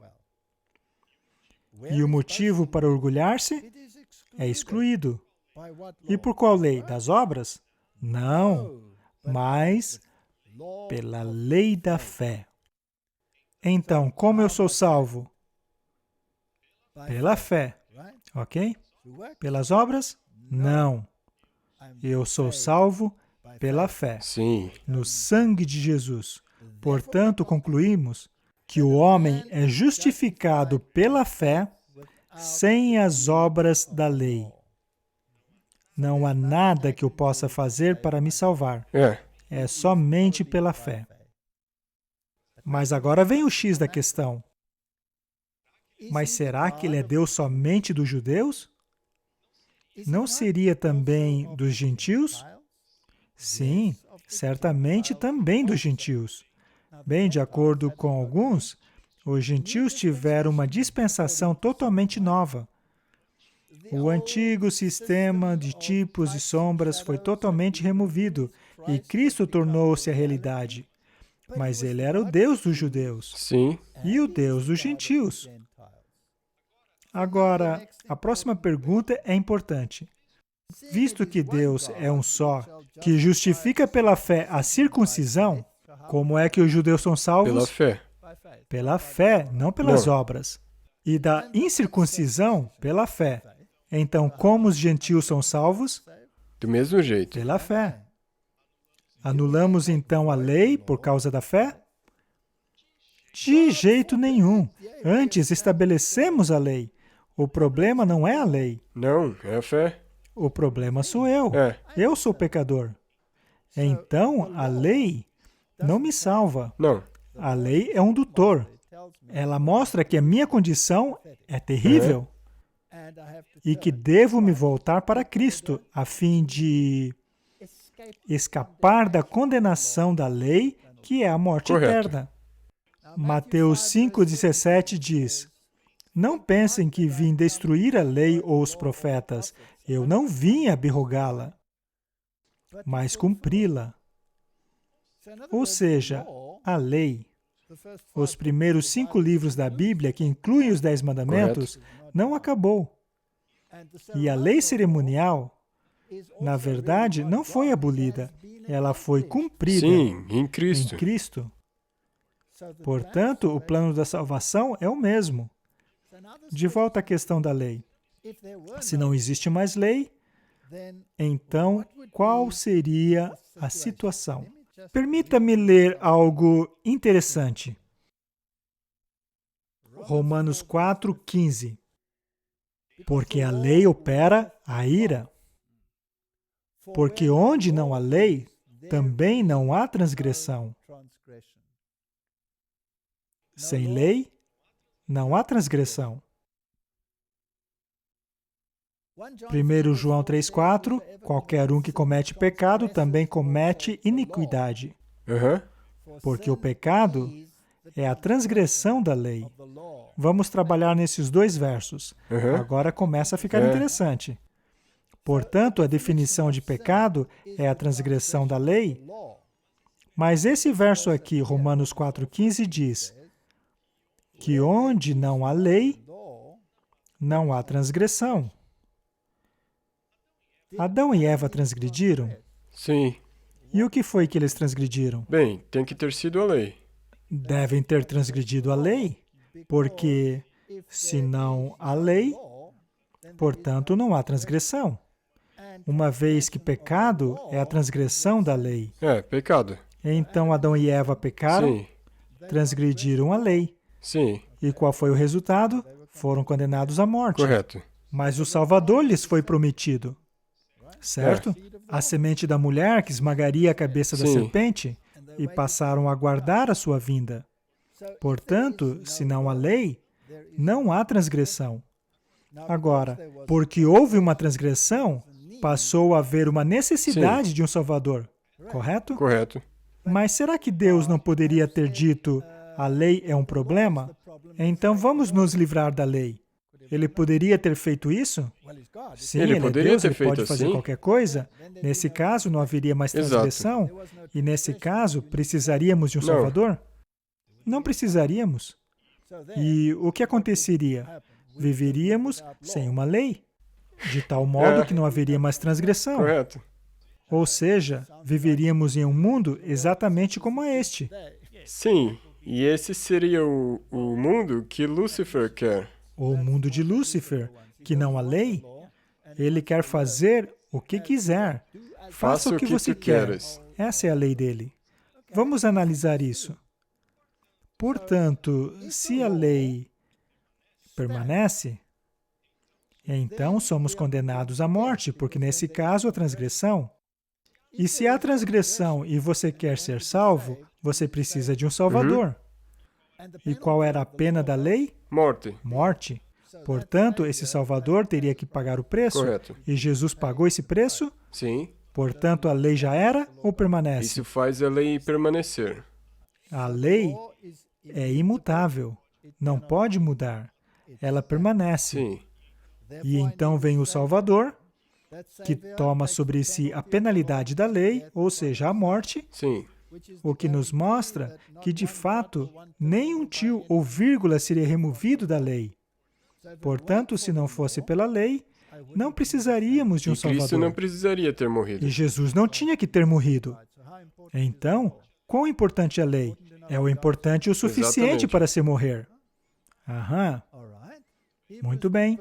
E o motivo para orgulhar-se é excluído. E por qual lei? Das obras? Não, mas pela lei da fé. Então, como eu sou salvo? Pela fé, ok? Pelas obras? Não. Eu sou salvo pela fé, Sim. no sangue de Jesus. Portanto, concluímos que o homem é justificado pela fé sem as obras da lei. Não há nada que eu possa fazer para me salvar. É somente pela fé. Mas agora vem o X da questão. Mas será que ele é Deus somente dos judeus? Não seria também dos gentios? Sim, certamente também dos gentios. Bem, de acordo com alguns, os gentios tiveram uma dispensação totalmente nova. O antigo sistema de tipos e sombras foi totalmente removido e Cristo tornou-se a realidade. Mas ele era o Deus dos judeus Sim. e o Deus dos gentios. Agora, a próxima pergunta é importante. Visto que Deus é um só, que justifica pela fé a circuncisão, como é que os judeus são salvos? Pela fé. Pela fé, não pelas Não. obras. E da incircuncisão, pela fé. Então, como os gentios são salvos? Do mesmo jeito. Pela fé. Anulamos então a lei por causa da fé? De jeito nenhum. Antes estabelecemos a lei. O problema não é a lei. Não, é a fé. O problema sou eu. É. Eu sou pecador. Então, a lei não me salva. Não. A lei é um tutor. Ela mostra que a minha condição é terrível e que devo me voltar para Cristo a fim de escapar da condenação da lei, que é a morte Correto. eterna. Mateus 5,17 diz: Não pensem que vim destruir a lei ou os profetas. Eu não vim abrogá-la, mas cumpri-la. Ou seja, a lei, os primeiros 5 livros da Bíblia, que incluem os 10 mandamentos, não acabou. E a lei cerimonial, na verdade, não foi abolida. Ela foi cumprida Sim, em em Cristo. Cristo. Portanto, o plano da salvação é o mesmo. De volta à questão da lei. Se não existe mais lei, então qual seria a situação? Permita-me ler algo interessante. Romanos 4,15. Porque a lei opera a ira. Porque onde não há lei, também não há transgressão. Sem lei, não há transgressão. 1 João 3,4, qualquer um que comete pecado também comete iniquidade, Aham. porque o pecado é a transgressão da lei. Vamos trabalhar nesses 2 versos. Aham. Agora começa a ficar É. interessante. Portanto, a definição de pecado é a transgressão da lei, mas esse verso aqui, Romanos 4,15, diz que onde não há lei, não há transgressão. Adão e Eva transgrediram? Sim. E o que foi que eles transgrediram? Bem, tem que ter sido a lei. Devem ter transgredido a lei, porque se não há lei, portanto não há transgressão. Uma vez que pecado é a transgressão da lei. É, pecado. Então Adão e Eva pecaram, Sim. transgrediram a lei. Sim. E qual foi o resultado? Foram condenados à morte. Correto. Mas o Salvador lhes foi prometido. Certo? A semente da mulher que esmagaria a cabeça da Sim. serpente, e passaram a aguardar a sua vinda. Portanto, se não há lei, não há transgressão. Agora, porque houve uma transgressão, passou a haver uma necessidade de um Salvador. Correto? Correto. Mas será que Deus não poderia ter dito: a lei é um problema? Então vamos nos livrar da lei. Ele poderia ter feito isso? Sim, Ele ele poderia é Deus, ter ele feito pode fazer assim. qualquer coisa. Nesse caso, não haveria mais Exato. transgressão. E nesse caso, precisaríamos de um Não. Salvador? Não precisaríamos. E o que aconteceria? Viveríamos sem uma lei, de tal modo que não haveria mais transgressão. Correto. Ou seja, viveríamos em um mundo exatamente como este. Sim. E esse seria o mundo que Lúcifer quer. O mundo de Lúcifer, que não há lei, ele quer fazer o que quiser. Faça o que você tu quer. queres. Essa é a lei dele. Vamos analisar isso. Portanto, se a lei permanece, então somos condenados à morte, porque nesse caso a transgressão. E se há transgressão e você quer ser salvo, você precisa de um Salvador. E qual era a pena da lei? Morte. Morte. Portanto, esse Salvador teria que pagar o preço. Correto. E Jesus pagou esse preço? Sim. Portanto, a lei já era ou permanece? Isso faz a lei permanecer. A lei é imutável, não pode mudar. Ela permanece. Sim. E então vem o Salvador, que toma sobre si a penalidade da lei, ou seja, a morte, Sim. o que nos mostra que, de fato, nem um tio ou vírgula seria removido da lei. Portanto, se não fosse pela lei, não precisaríamos de um E Cristo não Salvador. precisaria ter morrido. E Jesus não tinha que ter morrido. Então, quão importante é a lei? É o importante o suficiente Exatamente. para se morrer. Aham. Muito bem.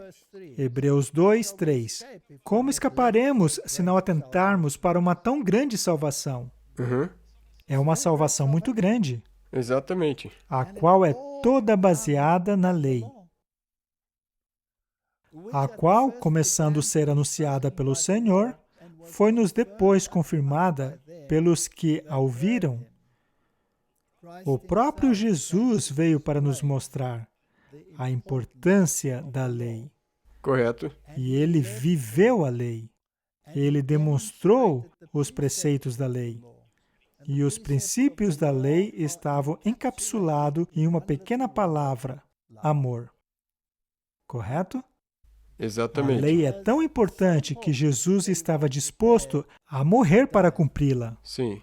Hebreus 2, 3. Como escaparemos se não atentarmos para uma tão grande salvação? Uhum. É uma salvação muito grande, Exatamente. a qual é toda baseada na lei, a qual, começando a ser anunciada pelo Senhor, foi-nos depois confirmada pelos que a ouviram. O próprio Jesus veio para nos mostrar a importância da lei. Correto. E ele viveu a lei. Ele demonstrou os preceitos da lei. E os princípios da lei estavam encapsulados em uma pequena palavra, amor. Correto? A Exatamente. lei é tão importante que Jesus estava disposto a morrer para cumpri-la. Sim.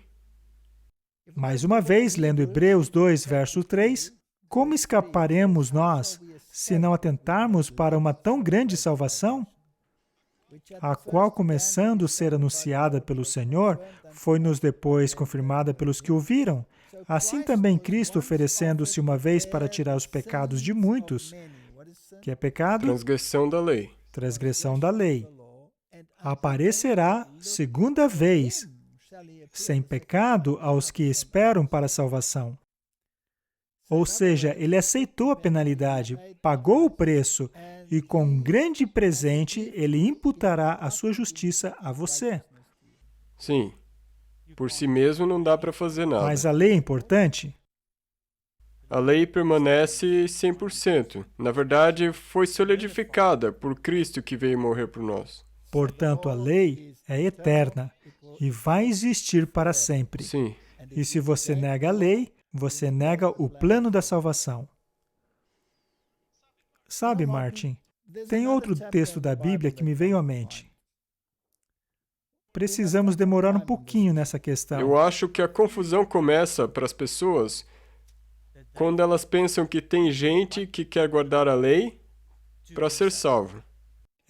Mais uma vez, lendo Hebreus 2, verso 3, como escaparemos nós se não atentarmos para uma tão grande salvação? A qual, começando a ser anunciada pelo Senhor, foi-nos depois confirmada pelos que ouviram. Assim também Cristo, oferecendo-se uma vez para tirar os pecados de muitos, que é pecado? Transgressão da lei. Transgressão da lei. Aparecerá segunda vez, sem pecado, aos que esperam para a salvação. Ou seja, ele aceitou a penalidade, pagou o preço e com um grande presente ele imputará a sua justiça a você. Sim. Por si mesmo não dá para fazer nada. Mas a lei é importante? A lei permanece 100%. Na verdade, foi solidificada por Cristo que veio morrer por nós. Portanto, a lei é eterna e vai existir para sempre. Sim. E se você nega a lei, você nega o plano da salvação. Sabe, Martin, tem outro texto da Bíblia que me veio à mente. Precisamos demorar um pouquinho nessa questão. Eu acho que a confusão começa para as pessoas quando elas pensam que tem gente que quer guardar a lei para ser salvo.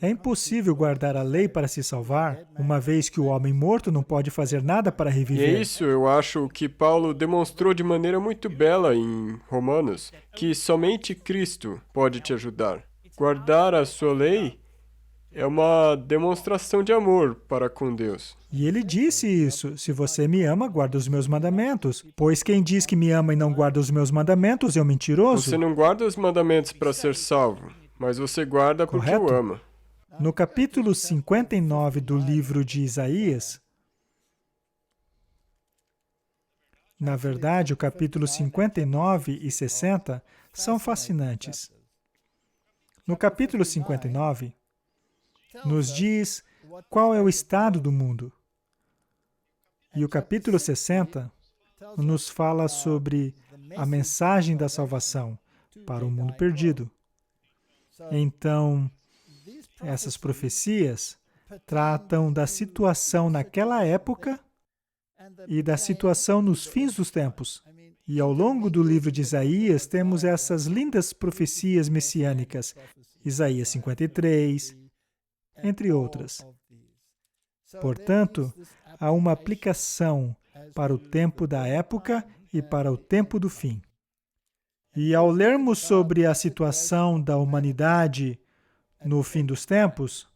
É impossível guardar a lei para se salvar, uma vez que o homem morto não pode fazer nada para E reviver. é isso, eu acho que Paulo demonstrou de maneira muito bela em Romanos, que somente Cristo pode te ajudar. Guardar a sua lei é uma demonstração de amor para com Deus. E ele disse isso: se você me ama, guarda os meus mandamentos. Pois quem diz que me ama e não guarda os meus mandamentos é um mentiroso. Você não guarda os mandamentos para ser salvo, mas você guarda porque o Correto? ama. No capítulo 59 do livro de Isaías, na verdade, o capítulo 59 e 60 são fascinantes. No capítulo 59, nos diz qual é o estado do mundo. E o capítulo 60 nos fala sobre a mensagem da salvação para o mundo perdido. Então, essas profecias tratam da situação naquela época e da situação nos fins dos tempos. E ao longo do livro de Isaías, temos essas lindas profecias messiânicas. Isaías 53, entre outras. Portanto, há uma aplicação para o tempo da época e para o tempo do fim. E ao lermos sobre a situação da humanidade no fim dos tempos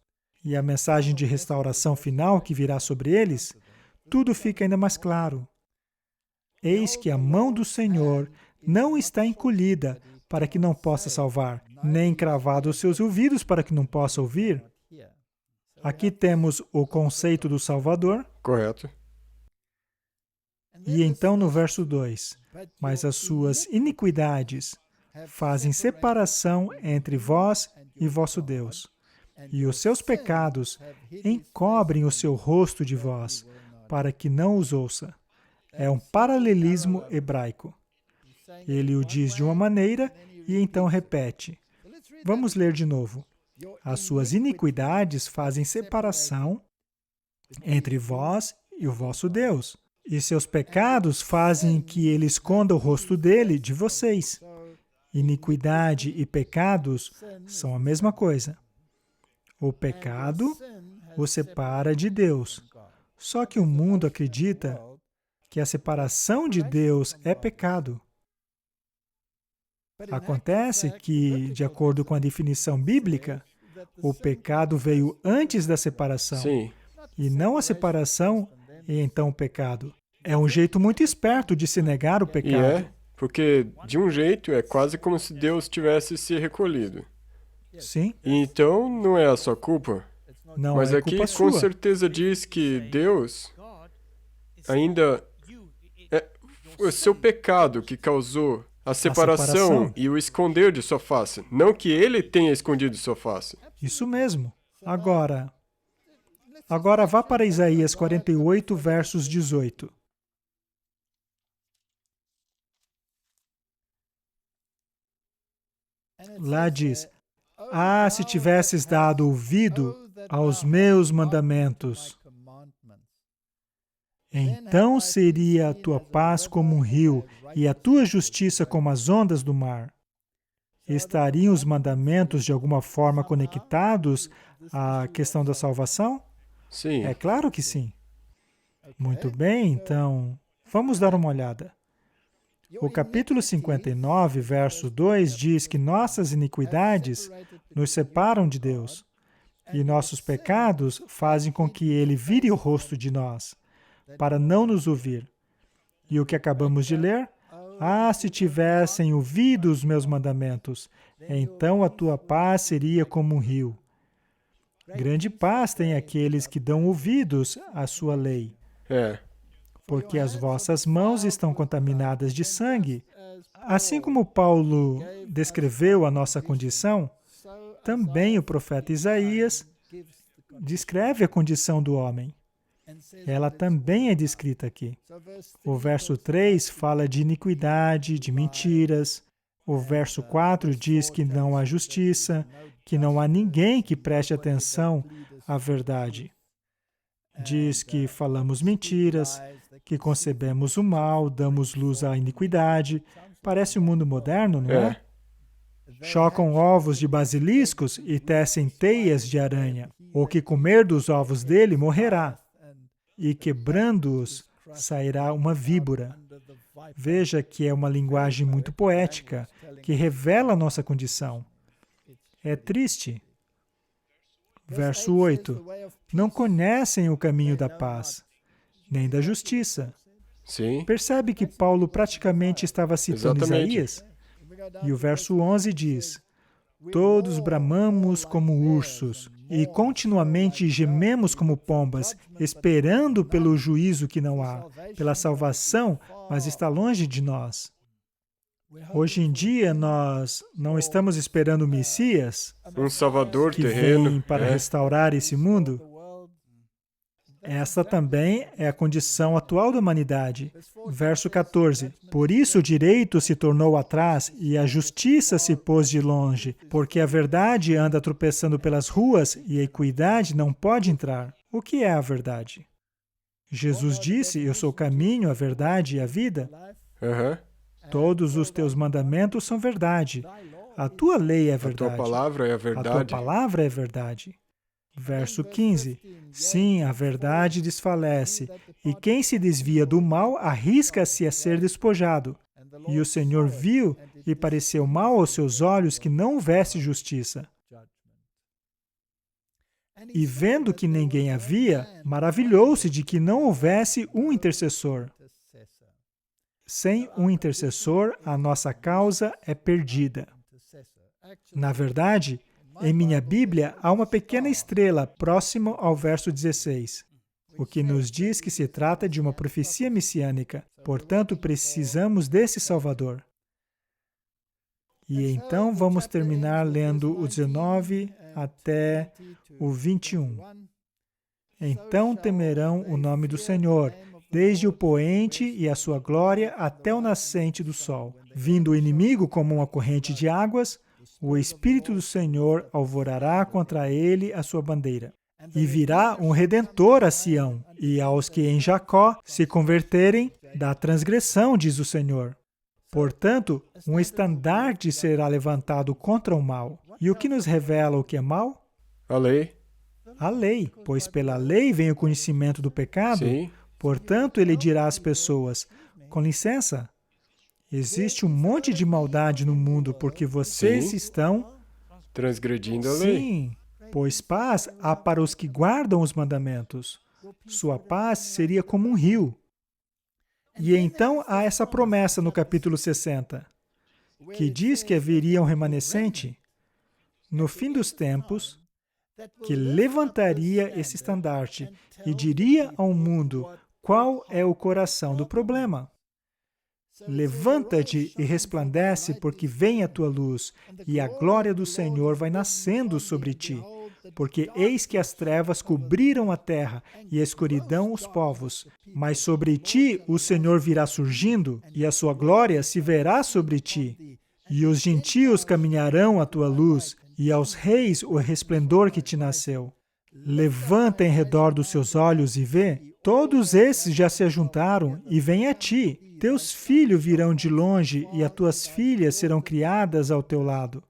e a mensagem de restauração final que virá sobre eles, tudo fica ainda mais claro. Eis que a mão do Senhor não está encolhida para que não possa salvar, nem cravado os seus ouvidos para que não possa ouvir. Aqui temos o conceito do Salvador. Correto. E então no verso 2, mas as suas iniquidades fazem separação entre vós e vosso Deus. E os seus pecados encobrem o seu rosto de vós, para que não os ouça. É um paralelismo hebraico. Ele o diz de uma maneira e então repete. Vamos ler de novo. As suas iniquidades fazem separação entre vós e o vosso Deus. E seus pecados fazem que ele esconda o rosto dele de vocês. Iniquidade e pecados são a mesma coisa. O pecado o separa de Deus. Só que o mundo acredita que a separação de Deus é pecado. Acontece que, de acordo com a definição bíblica, o pecado veio antes da separação. Sim. E não a separação e então o pecado. É um jeito muito esperto de se negar o E pecado. porque de um jeito é quase como se Deus tivesse se recolhido. Sim, E então não é a sua culpa. não Mas é aqui culpa com sua. certeza diz que Deus ainda é o seu pecado que causou a separação e o esconder de sua face. Não que ele tenha escondido sua face. Isso mesmo. Agora vá para Isaías 48, versos 18. Lá diz, ah, se tivesses dado ouvido aos meus mandamentos, então seria a tua paz como um rio e a tua justiça como as ondas do mar. Estariam os mandamentos de alguma forma conectados à questão da salvação? Sim. É claro que sim. Muito bem, então, vamos dar uma olhada. O capítulo 59, verso 2, diz que nossas iniquidades nos separam de Deus e nossos pecados fazem com que Ele vire o rosto de nós, para não nos ouvir. E o que acabamos de ler? Ah, se tivessem ouvido os meus mandamentos, então a tua paz seria como um rio. Grande paz tem aqueles que dão ouvidos à sua lei, É. porque as vossas mãos estão contaminadas de sangue. Assim como Paulo descreveu a nossa condição, também o profeta Isaías descreve a condição do homem. Ela também é descrita aqui. O verso 3 fala de iniquidade, de mentiras. O verso 4 diz que não há justiça, que não há ninguém que preste atenção à verdade. Diz que falamos mentiras, que concebemos o mal, damos luz à iniquidade. Parece um mundo moderno, não é? Chocam ovos de basiliscos e tecem teias de aranha. O que comer dos ovos dele morrerá, e quebrando-os sairá uma víbora. Veja que é uma linguagem muito poética, que revela a nossa condição. É triste. Verso 8. Não conhecem o caminho da paz, nem da justiça. Sim. Percebe que Paulo praticamente estava citando Exatamente. Isaías? E o verso 11 diz, todos bramamos como ursos e continuamente gememos como pombas, esperando pelo juízo que não há, pela salvação, mas está longe de nós. Hoje em dia, nós não estamos esperando o Messias, Um salvador que terreno. vem para restaurar esse mundo. Essa também é a condição atual da humanidade. Verso 14. Por isso o direito se tornou atrás e a justiça se pôs de longe, porque a verdade anda tropeçando pelas ruas e a equidade não pode entrar. O que é a verdade? Jesus disse, eu sou o caminho, a verdade e a vida. Aham. Todos os teus mandamentos são verdade. A tua lei é A verdade. tua palavra é a A tua verdade. palavra é verdade. Verso 15. Sim, a verdade desfalece, e quem se desvia do mal arrisca-se a ser despojado. E o Senhor viu e pareceu mal aos seus olhos que não houvesse justiça. E vendo que ninguém havia, maravilhou-se de que não houvesse um intercessor. Sem um intercessor, a nossa causa é perdida. Na verdade, em minha Bíblia, há uma pequena estrela próximo ao verso 16, o que nos diz que se trata de uma profecia messiânica. Portanto, precisamos desse Salvador. E então vamos terminar lendo o 19 até o 21. Então temerão o nome do Senhor, desde o poente e a sua glória até o nascente do sol. Vindo o inimigo como uma corrente de águas, o Espírito do Senhor alvorará contra ele a sua bandeira. E virá um Redentor a Sião, e aos que em Jacó se converterem da transgressão, diz o Senhor. Portanto, um estandarte será levantado contra o mal. E o que nos revela o que é mal? A lei? A lei, pois pela lei vem o conhecimento do pecado. Sim. Portanto, ele dirá às pessoas, com licença, existe um monte de maldade no mundo porque vocês Sim. estão... Transgredindo a lei. Sim, pois paz há para os que guardam os mandamentos. Sua paz seria como um rio. E então há essa promessa no capítulo 60, que diz que haveria um remanescente no fim dos tempos, que levantaria esse estandarte e diria ao mundo qual é o coração do problema. Levanta-te e resplandece, porque vem a tua luz, e a glória do Senhor vai nascendo sobre ti. Porque eis que as trevas cobriram a terra, e a escuridão os povos. Mas sobre ti o Senhor virá surgindo, e a sua glória se verá sobre ti. E os gentios caminharão à tua luz, e aos reis o resplendor que te nasceu. Levanta em redor dos seus olhos e vê, todos esses já se ajuntaram e vêm a ti. Teus filhos virão de longe e as tuas filhas serão criadas ao teu lado.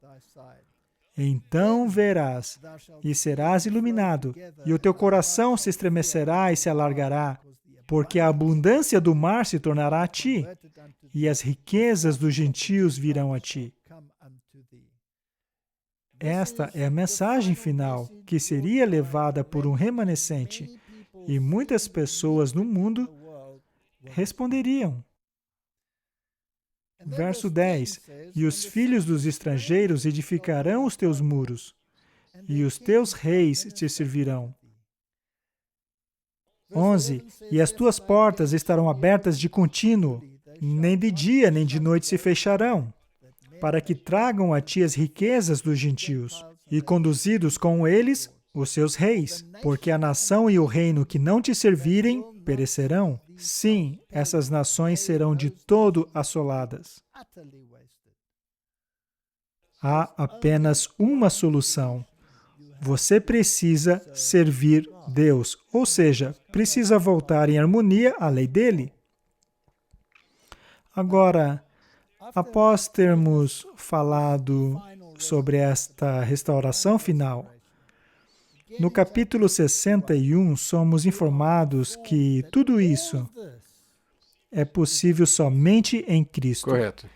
Então verás e serás iluminado, e o teu coração se estremecerá e se alargará, porque a abundância do mar se tornará a ti, e as riquezas dos gentios virão a ti. Esta é a mensagem final, que seria levada por um remanescente, e muitas pessoas no mundo responderiam. Verso 10, e os filhos dos estrangeiros edificarão os teus muros, e os teus reis te servirão. 11, e as tuas portas estarão abertas de contínuo, nem de dia nem de noite se fecharão, para que tragam a ti as riquezas dos gentios, e conduzidos com eles os seus reis, porque a nação e o reino que não te servirem perecerão. Sim, essas nações serão de todo assoladas. Há apenas uma solução. Você precisa servir Deus, ou seja, precisa voltar em harmonia à lei dele. Agora, após termos falado sobre esta restauração final, no capítulo 61, somos informados que tudo isso é possível somente em Cristo. Correto.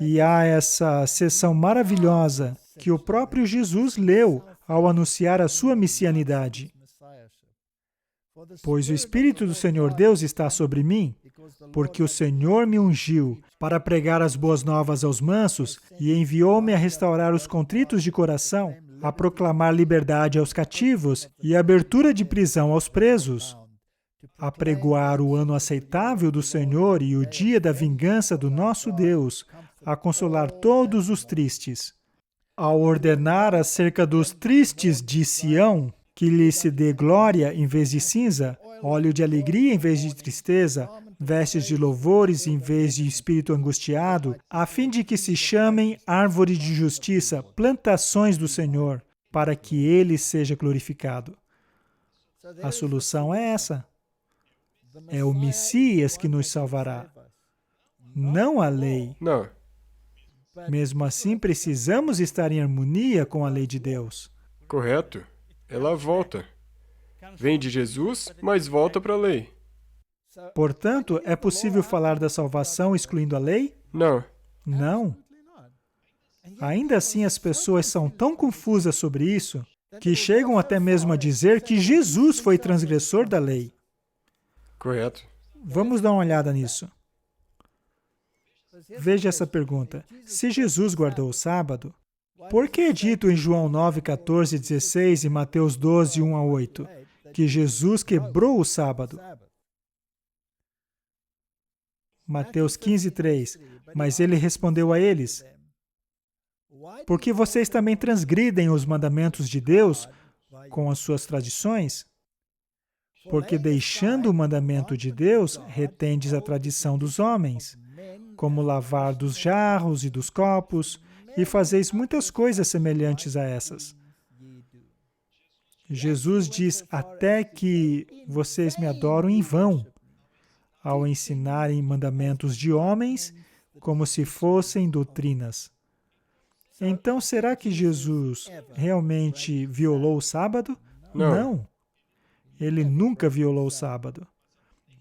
E há essa sessão maravilhosa que o próprio Jesus leu ao anunciar a sua messianidade. Pois o Espírito do Senhor Deus está sobre mim, porque o Senhor me ungiu para pregar as boas novas aos mansos e enviou-me a restaurar os contritos de coração, a proclamar liberdade aos cativos e abertura de prisão aos presos, a pregoar o ano aceitável do Senhor e o dia da vingança do nosso Deus, a consolar todos os tristes, a ordenar acerca dos tristes de Sião, que lhe se dê glória em vez de cinza, óleo de alegria em vez de tristeza, vestes de louvores em vez de espírito angustiado, a fim de que se chamem árvore de justiça, plantações do Senhor, para que Ele seja glorificado. A solução é essa. É o Messias que nos salvará, não a lei. Não. Mesmo assim, precisamos estar em harmonia com a lei de Deus. Correto. Ela volta. Vem de Jesus, mas volta para a lei. Portanto, é possível falar da salvação excluindo a lei? Não. Não. Ainda assim, as pessoas são tão confusas sobre isso que chegam até mesmo a dizer que Jesus foi transgressor da lei. Correto. Vamos dar uma olhada nisso. Veja essa pergunta. Se Jesus guardou o sábado, por que é dito em João 9, 14, 16 e Mateus 12, 1 a 8, que Jesus quebrou o sábado? Mateus 15, 3. Mas ele respondeu a eles, Porque vocês também transgridem os mandamentos de Deus com as suas tradições? Porque deixando o mandamento de Deus, retendes a tradição dos homens, como lavar dos jarros e dos copos, e fazeis muitas coisas semelhantes a essas. Jesus diz até que vocês me adoram em vão, ao ensinarem mandamentos de homens como se fossem doutrinas. Então, será que Jesus realmente violou o sábado? Não. Ele nunca violou o sábado.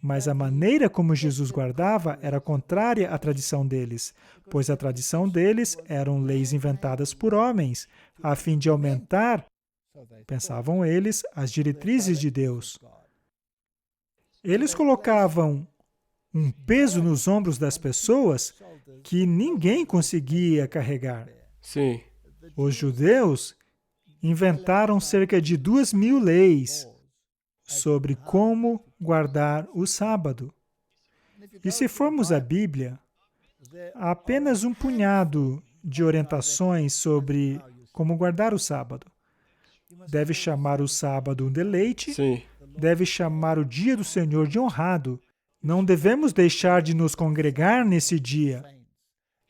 Mas a maneira como Jesus guardava era contrária à tradição deles, pois a tradição deles eram leis inventadas por homens, a fim de aumentar, pensavam eles, as diretrizes de Deus. Eles colocavam um peso nos ombros das pessoas que ninguém conseguia carregar. Sim. Os judeus inventaram cerca de 2.000 leis sobre como guardar o sábado. E se formos à Bíblia, há apenas um punhado de orientações sobre como guardar o sábado. Deve chamar o sábado um deleite, Sim. deve chamar o dia do Senhor de honrado. Não devemos deixar de nos congregar nesse dia.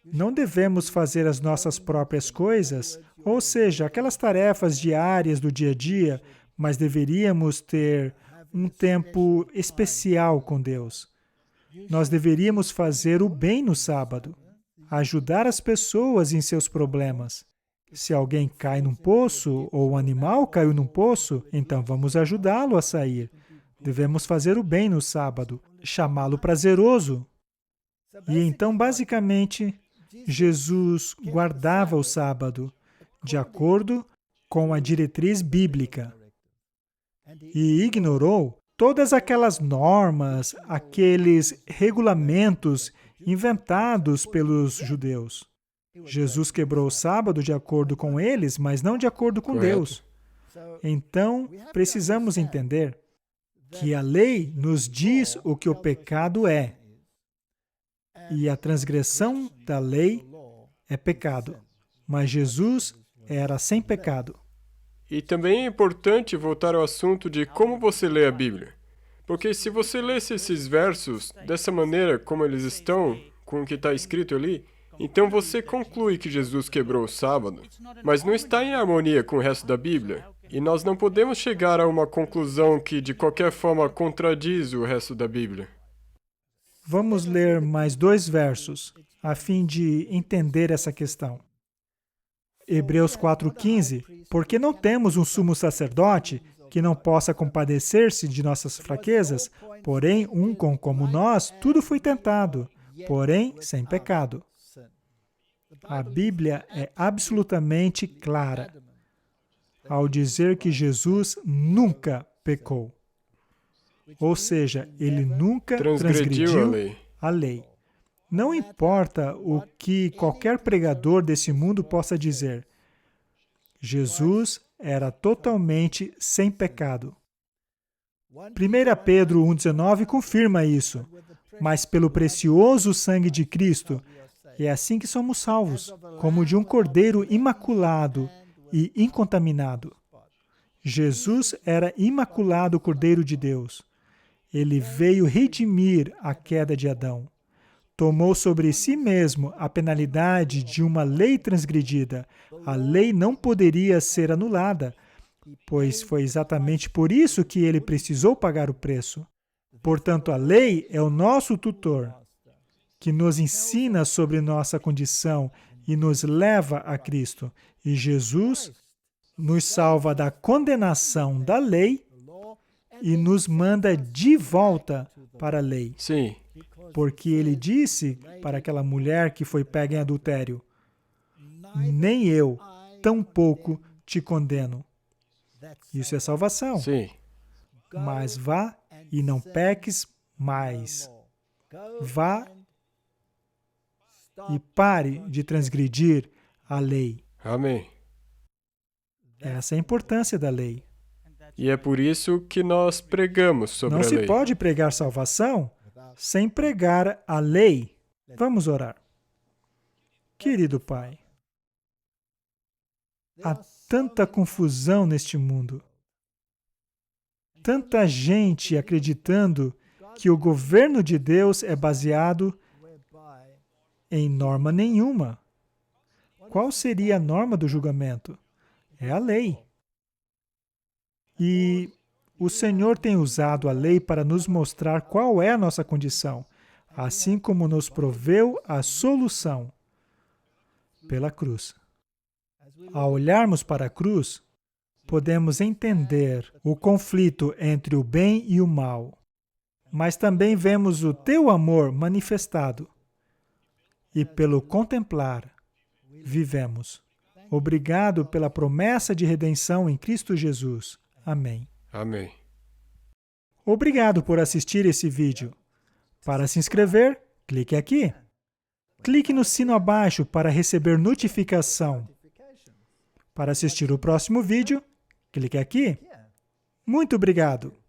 Não devemos fazer as nossas próprias coisas, ou seja, aquelas tarefas diárias do dia a dia, mas deveríamos ter um tempo especial com Deus. Nós deveríamos fazer o bem no sábado, ajudar as pessoas em seus problemas. Se alguém cai num poço, ou um animal caiu num poço, então vamos ajudá-lo a sair. Devemos fazer o bem no sábado, chamá-lo prazeroso. E então, basicamente, Jesus guardava o sábado de acordo com a diretriz bíblica e ignorou todas aquelas normas, aqueles regulamentos inventados pelos judeus. Jesus quebrou o sábado de acordo com eles, mas não de acordo com Correto. Deus. Então, precisamos entender que a lei nos diz o que o pecado é. E a transgressão da lei é pecado. Mas Jesus era sem pecado. E também é importante voltar ao assunto de como você lê a Bíblia. Porque se você lesse esses versos dessa maneira como eles estão, com o que está escrito ali, então você conclui que Jesus quebrou o sábado, mas não está em harmonia com o resto da Bíblia. E nós não podemos chegar a uma conclusão que, de qualquer forma, contradiz o resto da Bíblia. Vamos ler mais 2 versos, a fim de entender essa questão. Hebreus 4,15. Porque não temos um sumo sacerdote que não possa compadecer-se de nossas fraquezas, porém, como nós, tudo foi tentado, porém, sem pecado. A Bíblia é absolutamente clara ao dizer que Jesus nunca pecou. Ou seja, ele nunca transgrediu a lei. Não importa o que qualquer pregador desse mundo possa dizer. Jesus era totalmente sem pecado. 1 Pedro 1,19 confirma isso. Mas pelo precioso sangue de Cristo, é assim que somos salvos, como de um cordeiro imaculado e incontaminado. Jesus era imaculado Cordeiro de Deus. Ele veio redimir a queda de Adão. Tomou sobre si mesmo a penalidade de uma lei transgredida. A lei não poderia ser anulada, pois foi exatamente por isso que ele precisou pagar o preço. Portanto, a lei é o nosso tutor, que nos ensina sobre nossa condição e nos leva a Cristo. E Jesus nos salva da condenação da lei e nos manda de volta para a lei. Sim. Porque ele disse para aquela mulher que foi pega em adultério: nem eu, tampouco te condeno. Isso é salvação. Sim. Mas vá e não peques mais. Vá e pare de transgredir a lei. Amém. Essa é a importância da lei. E é por isso que nós pregamos sobre Não a se lei. pode pregar salvação sem pregar a lei. Vamos orar. Querido Pai, Há tanta confusão neste mundo. Tanta gente acreditando que o governo de Deus é baseado em norma nenhuma. Qual seria a norma do julgamento? É a lei. E o Senhor tem usado a lei para nos mostrar qual é a nossa condição, assim como nos proveu a solução pela cruz. Ao olharmos para a cruz, podemos entender o conflito entre o bem e o mal, mas também vemos o teu amor manifestado e pelo contemplar, vivemos. Obrigado pela promessa de redenção em Cristo Jesus. Amém. Amém. Obrigado por assistir esse vídeo. Para se inscrever, clique aqui. Clique no sino abaixo para receber notificação. Para assistir o próximo vídeo, clique aqui. Muito obrigado!